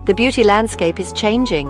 The beauty landscape is changing.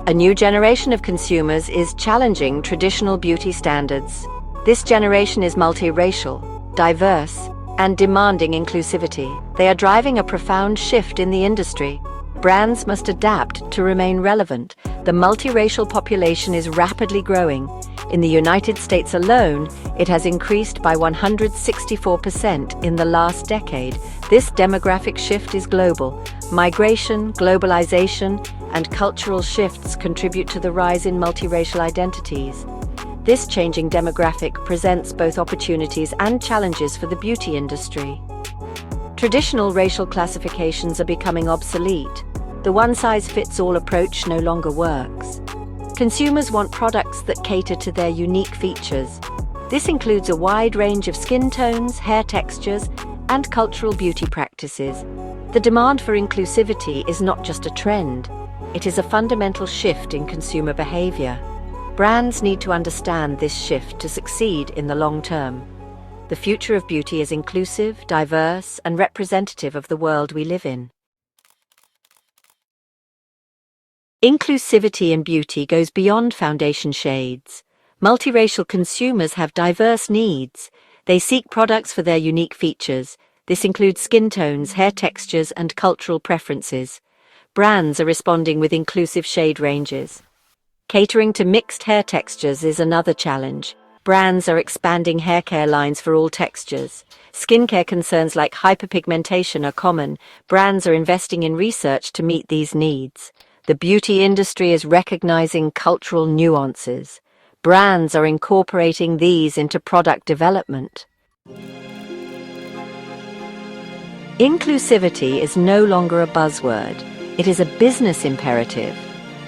A new generation of consumers is challenging traditional beauty standards. This generation is multiracial, diverse, and demanding inclusivity. They are driving a profound shift in the industry. Brands must adapt to remain relevant. The multiracial population is rapidly growing. In the United States alone, it has increased by 164% in the last decade. This demographic shift is global. Migration, globalization, and cultural shifts contribute to the rise in multiracial identities. This changing demographic presents both opportunities and challenges for the beauty industry. Traditional racial classifications are becoming obsolete. The one-size-fits-all approach no longer works. Consumers want products that cater to their unique features. This includes a wide range of skin tones, hair textures, and cultural beauty practices. The demand for inclusivity is not just a trend, it is a fundamental shift in consumer behavior. Brands need to understand this shift to succeed in the long term. The future of beauty is inclusive, diverse, and representative of the world we live in. Inclusivity in beauty goes beyond foundation shades. Multiracial consumers have diverse needs. They seek products for their unique features. This includes skin tones, hair textures, and cultural preferences. Brands are responding with inclusive shade ranges. Catering to mixed hair textures is another challenge. Brands are expanding hair care lines for all textures. Skincare concerns like hyperpigmentation are common. Brands are investing in research to meet these needs. The beauty industry is recognizing cultural nuances. Brands are incorporating these into product development. Inclusivity is no longer a buzzword. It is a business imperative.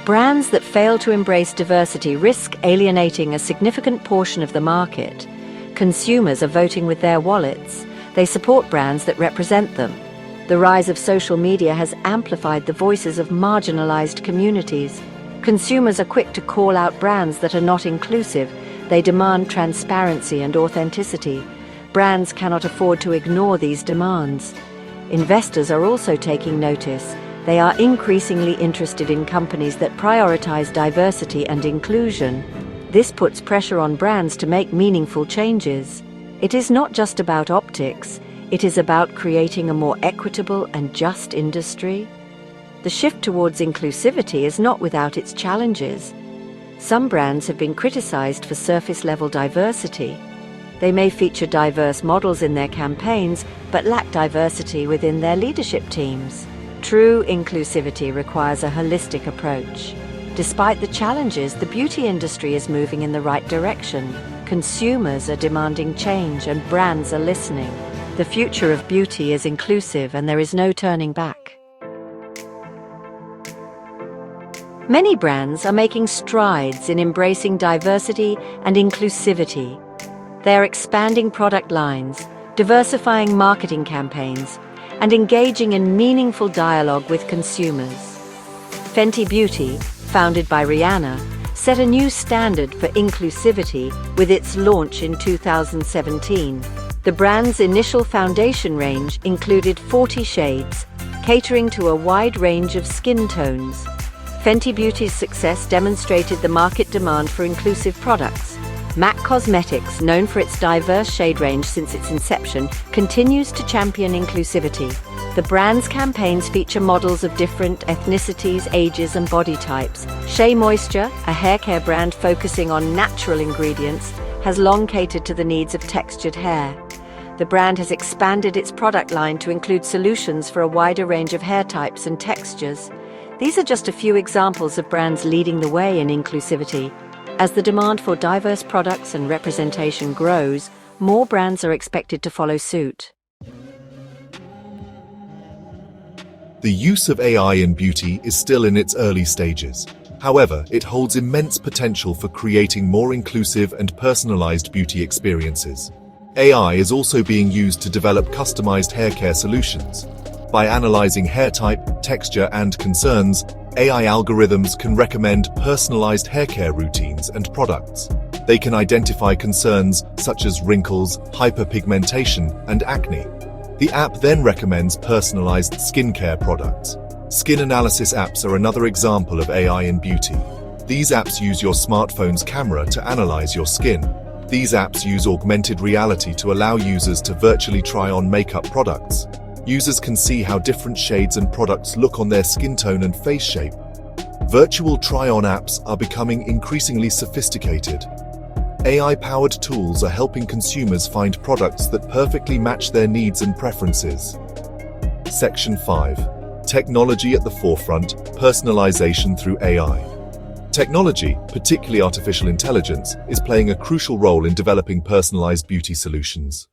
Brands that fail to embrace diversity risk alienating a significant portion of the market. Consumers are voting with their wallets. They support brands that represent them. The rise of social media has amplified the voices of marginalized communities. Consumers are quick to call out brands that are not inclusive. They demand transparency and authenticity. Brands cannot afford to ignore these demands. Investors are also taking notice. They are increasingly interested in companies that prioritize diversity and inclusion. This puts pressure on brands to make meaningful changes. It is not just about optics. It is about creating a more equitable and just industry. The shift towards inclusivity is not without its challenges. Some brands have been criticized for surface-level diversity. They may feature diverse models in their campaigns, but lack diversity within their leadership teams. True inclusivity requires a holistic approach. Despite the challenges, the beauty industry is moving in the right direction. Consumers are demanding change and brands are listening. The future of beauty is inclusive and there is no turning back. Many brands are making strides in embracing diversity and inclusivity. They are expanding product lines, diversifying marketing campaigns, and engaging in meaningful dialogue with consumers. Fenty Beauty, founded by Rihanna, set a new standard for inclusivity with its launch in 2017. The brand's initial foundation range included 40 shades, catering to a wide range of skin tones. Fenty Beauty's success demonstrated the market demand for inclusive products. MAC Cosmetics, known for its diverse shade range since its inception, continues to champion inclusivity. The brand's campaigns feature models of different ethnicities, ages, and body types. Shea Moisture, a hair care brand focusing on natural ingredients, has long catered to the needs of textured hair. The brand has expanded its product line to include solutions for a wider range of hair types and textures. These are just a few examples of brands leading the way in inclusivity. As the demand for diverse products and representation grows, more brands are expected to follow suit. The use of AI in beauty is still in its early stages. However, it holds immense potential for creating more inclusive and personalized beauty experiences. AI is also being used to develop customized hair care solutions. By analyzing hair type, texture, and concerns, AI algorithms can recommend personalized hair care routines and products. They can identify concerns such as wrinkles, hyperpigmentation, and acne. The app then recommends personalized skincare products. Skin analysis apps are another example of AI in beauty. These apps use your smartphone's camera to analyze your skin. These apps use augmented reality to allow users to virtually try on makeup products. Users can see how different shades and products look on their skin tone and face shape. Virtual try-on apps are becoming increasingly sophisticated. AI-powered tools are helping consumers find products that perfectly match their needs and preferences. Section 5. Technology at the forefront, personalization through AI. Technology, particularly artificial intelligence, is playing a crucial role in developing personalized beauty solutions.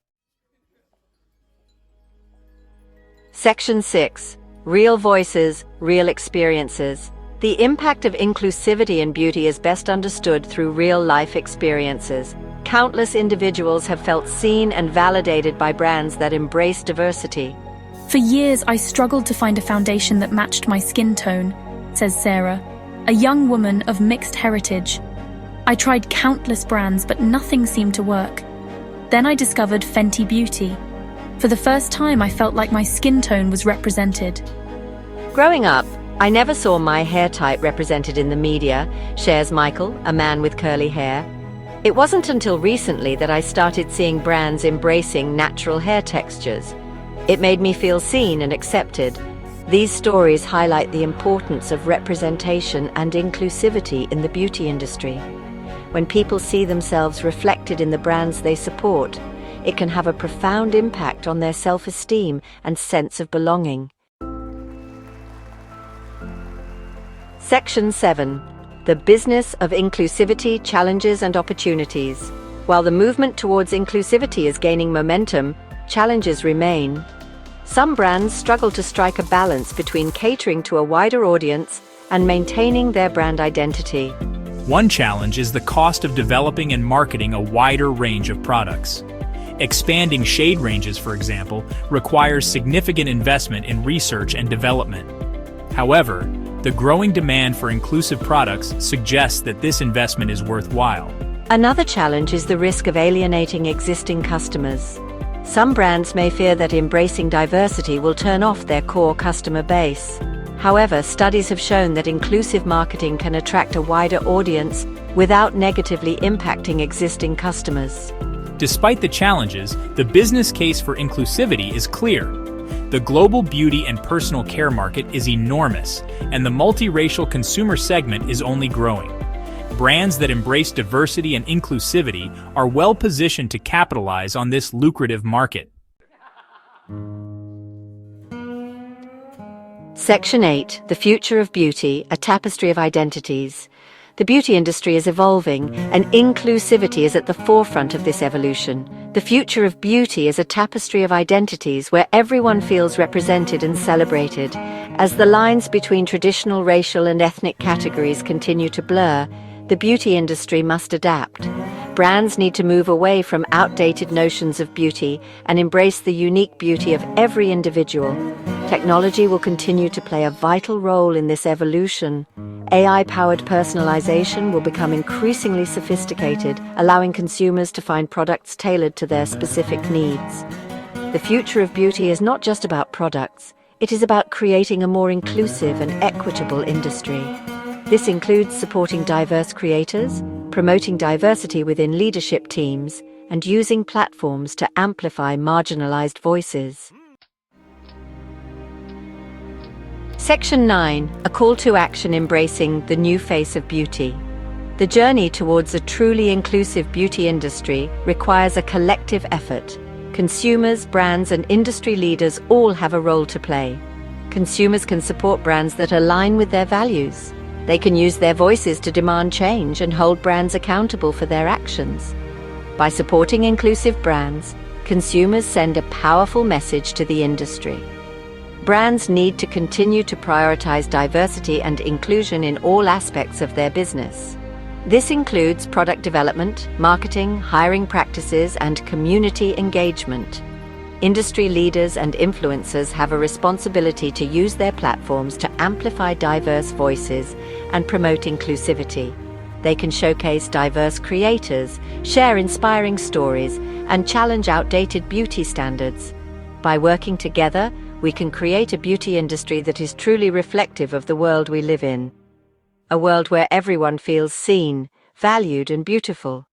Section 6. Real voices, real experiences. The impact of inclusivity in beauty is best understood through real-life experiences. Countless individuals have felt seen and validated by brands that embrace diversity. For years, I struggled to find a foundation that matched my skin tone, says Sarah, a young woman of mixed heritage. I tried countless brands, but nothing seemed to work. Then I discovered Fenty Beauty. For the first time, I felt like my skin tone was represented. Growing up, I never saw my hair type represented in the media, shares Michael, a man with curly hair. It wasn't until recently that I started seeing brands embracing natural hair textures. It made me feel seen and accepted. These stories highlight the importance of representation and inclusivity in the beauty industry. When people see themselves reflected in the brands they support, it can have a profound impact on their self-esteem and sense of belonging. Section 7. The business of inclusivity, challenges and opportunities. While the movement towards inclusivity is gaining momentum, challenges remain. Some brands struggle to strike a balance between catering to a wider audience and maintaining their brand identity. One challenge is the cost of developing and marketing a wider range of products. Expanding shade ranges, for example, requires significant investment in research and development. However, the growing demand for inclusive products suggests that this investment is worthwhile. Another challenge is the risk of alienating existing customers. Some brands may fear that embracing diversity will turn off their core customer base. However, studies have shown that inclusive marketing can attract a wider audience without negatively impacting existing customers. Despite the challenges, the business case for inclusivity is clear. The global beauty and personal care market is enormous, and the multiracial consumer segment is only growing. Brands that embrace diversity and inclusivity are well positioned to capitalize on this lucrative market. Section 8. The Future of Beauty, a Tapestry of Identities. The beauty industry is evolving, and inclusivity is at the forefront of this evolution. The future of beauty is a tapestry of identities where everyone feels represented and celebrated. As the lines between traditional racial and ethnic categories continue to blur, the beauty industry must adapt. Brands need to move away from outdated notions of beauty and embrace the unique beauty of every individual. Technology will continue to play a vital role in this evolution. AI-powered personalization will become increasingly sophisticated, allowing consumers to find products tailored to their specific needs. The future of beauty is not just about products, it is about creating a more inclusive and equitable industry. This includes supporting diverse creators, promoting diversity within leadership teams, and using platforms to amplify marginalized voices. Section 9. A call to action embracing the new face of beauty. The journey towards a truly inclusive beauty industry requires a collective effort. Consumers, brands, and industry leaders all have a role to play. Consumers can support brands that align with their values. They can use their voices to demand change and hold brands accountable for their actions. By supporting inclusive brands, consumers send a powerful message to the industry. Brands need to continue to prioritize diversity and inclusion in all aspects of their business. This includes product development, marketing, hiring practices, and community engagement. Industry leaders and influencers have a responsibility to use their platforms to amplify diverse voices and promote inclusivity. They can showcase diverse creators, share inspiring stories, and challenge outdated beauty standards. By working together, we can create a beauty industry that is truly reflective of the world we live in. A world where everyone feels seen, valued, and beautiful.